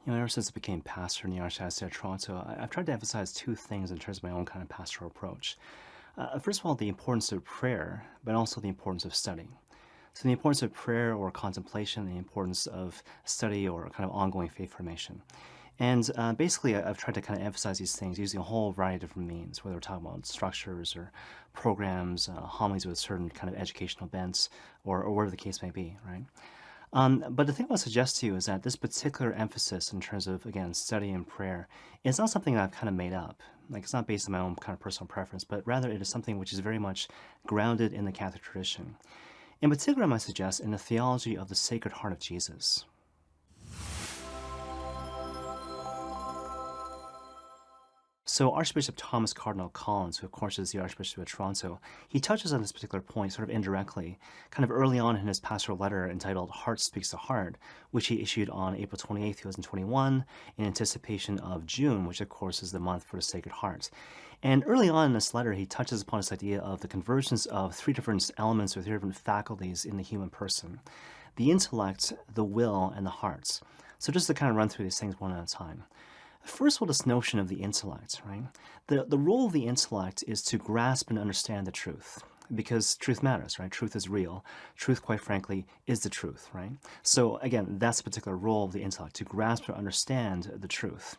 Ever since I became pastor in the Archdiocese of Toronto, I've tried to emphasize two things in terms of my own kind of pastoral approach. First of all, the importance of prayer, but also the importance of study. So, the importance of prayer or contemplation, the importance of study or kind of ongoing faith formation. And basically, I've tried to kind of emphasize these things using a whole variety of different means, whether we're talking about structures or programs, homilies with certain kind of educational bents, or whatever the case may be, right? But the thing I want to suggest to you is that this particular emphasis in terms of, again, study and prayer is not something that I've kind of made up. Like, it's not based on my own kind of personal preference, but rather it is something which is very much grounded in the Catholic tradition. In particular, I might suggest in the theology of the Sacred Heart of Jesus. So Archbishop Thomas Cardinal Collins, who of course is the Archbishop of Toronto, he touches on this particular point sort of indirectly, kind of early on in his pastoral letter entitled Heart Speaks to Heart, which he issued on April 28, 2021, in anticipation of June, which of course is the month for the Sacred Heart. And early on in this letter, he touches upon this idea of the convergence of three different elements or three different faculties in the human person: the intellect, the will, and the heart. So just to kind of run through these things one at a time. First of all, this notion of the intellect, right? The role of the intellect is to grasp and understand the truth, because truth matters, right? Truth is real. Truth, quite frankly, is the truth, right? So again, that's the particular role of the intellect, to grasp or understand the truth.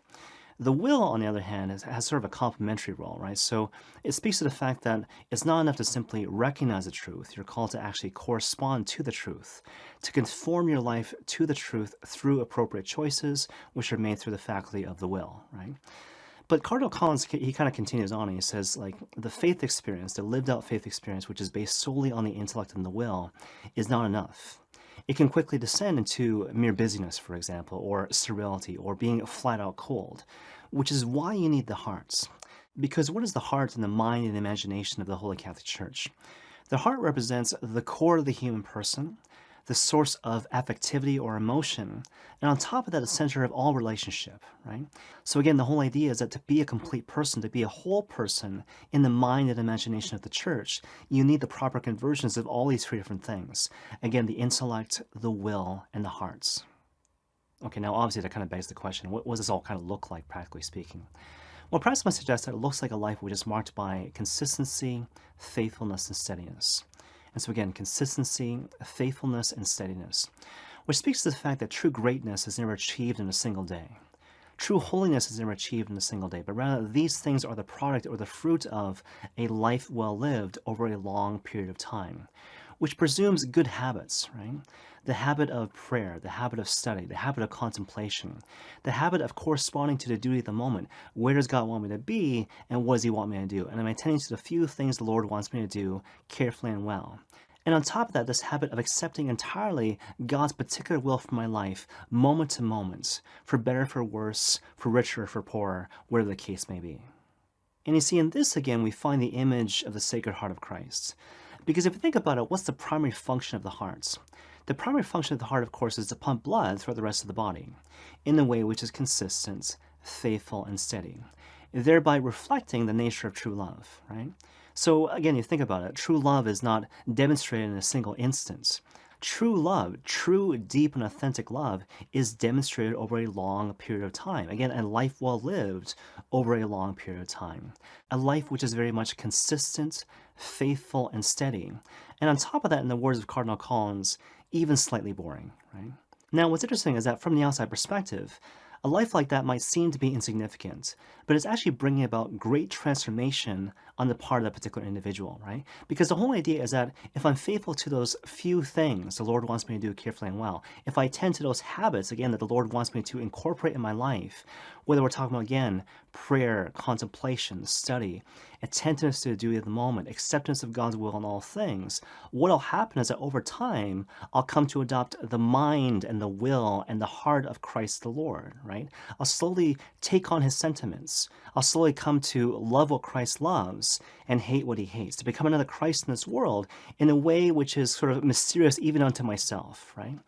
The will, on the other hand, has sort of a complementary role, right? So it speaks to the fact that it's not enough to simply recognize the truth. You're called to actually correspond to the truth, to conform your life to the truth through appropriate choices, which are made through the faculty of the will, right? But Cardinal Collins, he kind of continues on and he says, like, the faith experience, the lived out faith experience, which is based solely on the intellect and the will, is not enough. It can quickly descend into mere busyness, for example, or sterility, or being flat out cold, which is why you need the hearts. Because what is the heart and the mind and imagination of the Holy Catholic Church? The heart represents the core of the human person, the source of affectivity or emotion, and on top of that, a center of all relationship, right? So again, the whole idea is that to be a complete person, to be a whole person in the mind and imagination of the church, you need the proper conversions of all these three different things. Again, the intellect, the will, and the hearts. Okay, now obviously that kind of begs the question, what does this all kind of look like, practically speaking? Well, perhaps I might suggest that it looks like a life which is marked by consistency, faithfulness, and steadiness. And so again, consistency, faithfulness, and steadiness, which speaks to the fact that true greatness is never achieved in a single day. True holiness is never achieved in a single day, but rather these things are the product or the fruit of a life well lived over a long period of time, which presumes good habits, right? The habit of prayer, the habit of study, the habit of contemplation, the habit of corresponding to the duty of the moment. Where does God want me to be, and what does He want me to do? And am I attending to the few things the Lord wants me to do carefully and well? And on top of that, this habit of accepting entirely God's particular will for my life, moment to moment, for better, for worse, for richer, for poorer, whatever the case may be. And you see, in this again, we find the image of the Sacred Heart of Christ. Because if you think about it, what's the primary function of the heart? The primary function of the heart, of course, is to pump blood throughout the rest of the body, in a way which is consistent, faithful, and steady, thereby reflecting the nature of true love, right? So again, you think about it, true love is not demonstrated in a single instance. True love, true, deep, and authentic love is demonstrated over a long period of time. Again, a life well lived over a long period of time. A life which is very much consistent, faithful, and steady. And on top of that, in the words of Cardinal Collins, even slightly boring, right? Now, what's interesting is that from the outside perspective, a life like that might seem to be insignificant, but it's actually bringing about great transformation on the part of that particular individual, right? Because the whole idea is that if I'm faithful to those few things the Lord wants me to do carefully and well, if I tend to those habits, again, that the Lord wants me to incorporate in my life, whether we're talking about, again, prayer, contemplation, study, attentiveness to the duty of the moment, acceptance of God's will in all things, what'll happen is that over time, I'll come to adopt the mind and the will and the heart of Christ the Lord, right? I'll slowly take on His sentiments. I'll slowly come to love what Christ loves and hate what He hates, to become another Christ in this world in a way which is sort of mysterious even unto myself, right?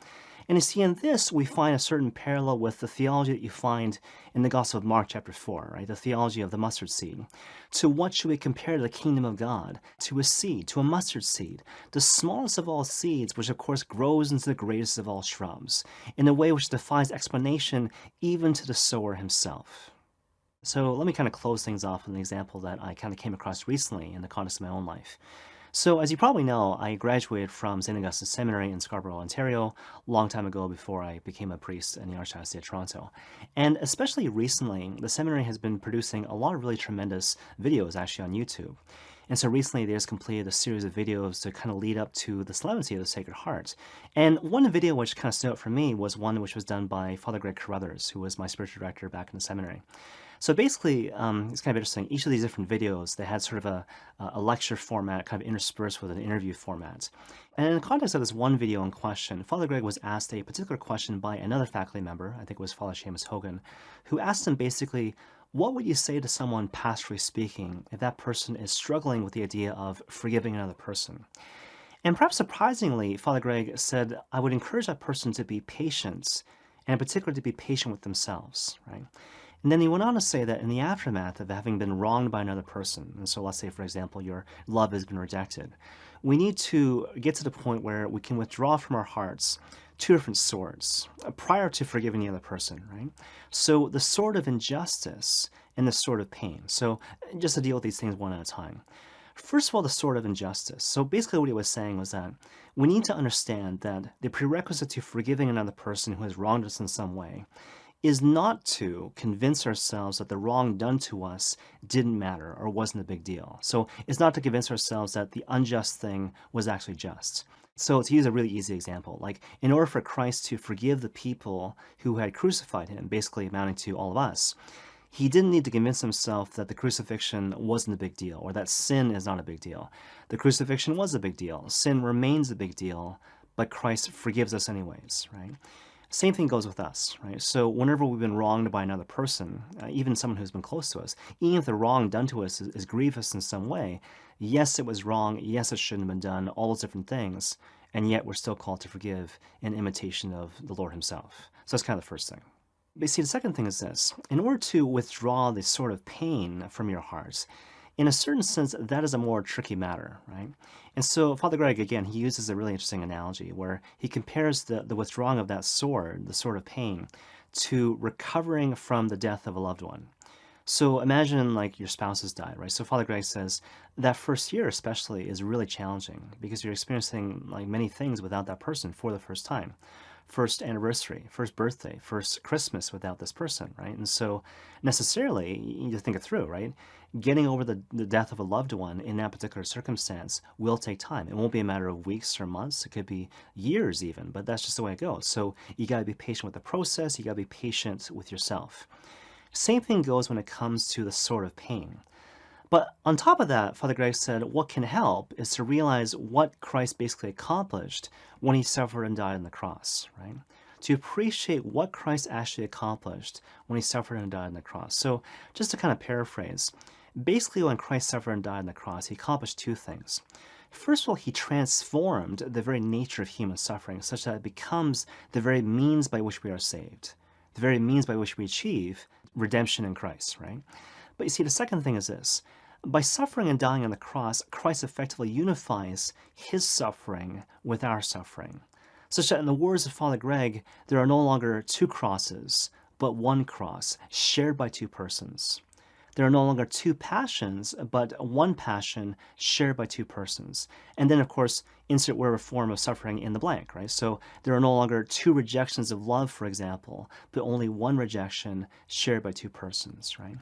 And you see, in this, we find a certain parallel with the theology that you find in the Gospel of Mark, chapter 4, right? The theology of the mustard seed. To what should we compare the kingdom of God? To a seed, to a mustard seed, the smallest of all seeds, which of course grows into the greatest of all shrubs, in a way which defies explanation even to the sower himself. So let me kind of close things off with an example that I kind of came across recently in the context of my own life. So, as you probably know, I graduated from St. Augustine Seminary in Scarborough, Ontario, a long time ago before I became a priest in the Archdiocese of Toronto. And especially recently, the seminary has been producing a lot of really tremendous videos actually on YouTube. And so recently they just completed a series of videos to kind of lead up to the Solemnity of the Sacred Heart. And one video which kind of stood out for me was one which was done by Father Greg Carruthers, who was my spiritual director back in the seminary. So basically, it's kind of interesting. Each of these different videos, they had sort of a lecture format kind of interspersed with an interview format. And in the context of this one video in question, Father Greg was asked a particular question by another faculty member, I think it was Father Seamus Hogan, who asked him basically, what would you say to someone, pastorally speaking, if that person is struggling with the idea of forgiving another person? And perhaps surprisingly, Father Greg said, I would encourage that person to be patient, and in particular to be patient with themselves, right? And then he went on to say that in the aftermath of having been wronged by another person, and so let's say, for example, your love has been rejected, we need to get to the point where we can withdraw from our hearts two different swords prior to forgiving the other person, right? So the sword of injustice and the sword of pain. So just to deal with these things one at a time. First of all, the sword of injustice. So basically what he was saying was that we need to understand that the prerequisite to forgiving another person who has wronged us in some way is not to convince ourselves that the wrong done to us didn't matter or wasn't a big deal. So it's not to convince ourselves that the unjust thing was actually just. So to use a really easy example, like in order for Christ to forgive the people who had crucified him, basically amounting to all of us, he didn't need to convince himself that the crucifixion wasn't a big deal or that sin is not a big deal. The crucifixion was a big deal. Sin remains a big deal, but Christ forgives us anyways, right? Same thing goes with us, right? So whenever we've been wronged by another person, even someone who's been close to us, even if the wrong done to us is grievous in some way, yes, it was wrong, yes, it shouldn't have been done, all those different things, and yet we're still called to forgive in imitation of the Lord himself. So that's kind of the first thing. But you see, the second thing is this. In order to withdraw this sort of pain from your heart, in a certain sense, that is a more tricky matter, right? And so Father Greg, again, he uses a really interesting analogy where he compares the withdrawing of that sword, the sword of pain, to recovering from the death of a loved one. So imagine like your spouse has died, right? So Father Greg says that first year especially is really challenging because you're experiencing like many things without that person for the first time. First anniversary, first birthday, first Christmas without this person, right? And so necessarily, you need to think it through, right? Getting over the death of a loved one in that particular circumstance will take time. It won't be a matter of weeks or months. It could be years even, but that's just the way it goes. So you got to be patient with the process. You got to be patient with yourself. Same thing goes when it comes to the sword of pain. But on top of that, Father Greg said what can help is to realize what Christ basically accomplished when he suffered and died on the cross, right? To appreciate what Christ actually accomplished when he suffered and died on the cross. So just to kind of paraphrase, basically when Christ suffered and died on the cross, he accomplished two things. First of all, he transformed the very nature of human suffering such that it becomes the very means by which we are saved, the very means by which we achieve redemption in Christ, right? But you see, the second thing is this. By suffering and dying on the cross, Christ effectively unifies his suffering with our suffering, such that in the words of Father Greg, there are no longer two crosses, but one cross, shared by two persons. There are no longer two passions, but one passion shared by two persons. And then, of course, insert whatever form of suffering in the blank, right? So there are no longer two rejections of love, for example, but only one rejection shared by two persons, right?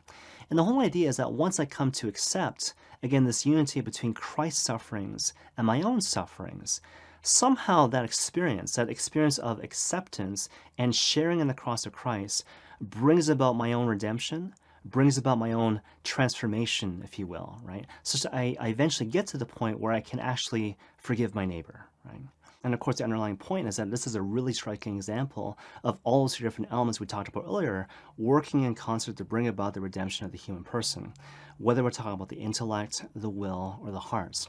And the whole idea is that once I come to accept, again, this unity between Christ's sufferings and my own sufferings, somehow that experience of acceptance and sharing in the cross of Christ brings about my own redemption, brings about my own transformation, if you will, right? So I eventually get to the point where I can actually forgive my neighbor, right? And of course, the underlying point is that this is a really striking example of all those different elements we talked about earlier working in concert to bring about the redemption of the human person, whether we're talking about the intellect, the will, or the hearts.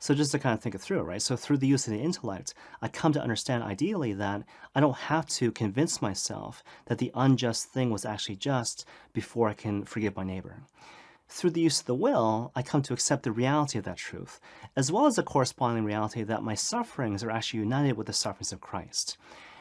So just to kind of think it through, right? So through the use of the intellect, I come to understand ideally that I don't have to convince myself that the unjust thing was actually just before I can forgive my neighbor. Through the use of the will, I come to accept the reality of that truth, as well as the corresponding reality that my sufferings are actually united with the sufferings of Christ.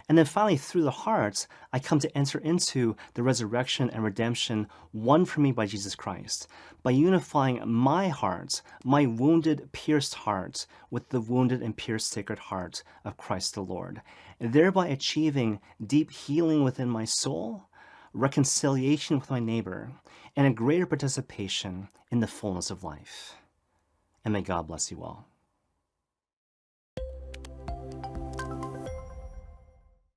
And then finally, through the heart, I come to enter into the resurrection and redemption won for me by Jesus Christ, by unifying my heart, my wounded, pierced heart, with the wounded and pierced sacred heart of Christ the Lord, thereby achieving deep healing within my soul, reconciliation with my neighbor, and a greater participation in the fullness of life. And may God bless you all.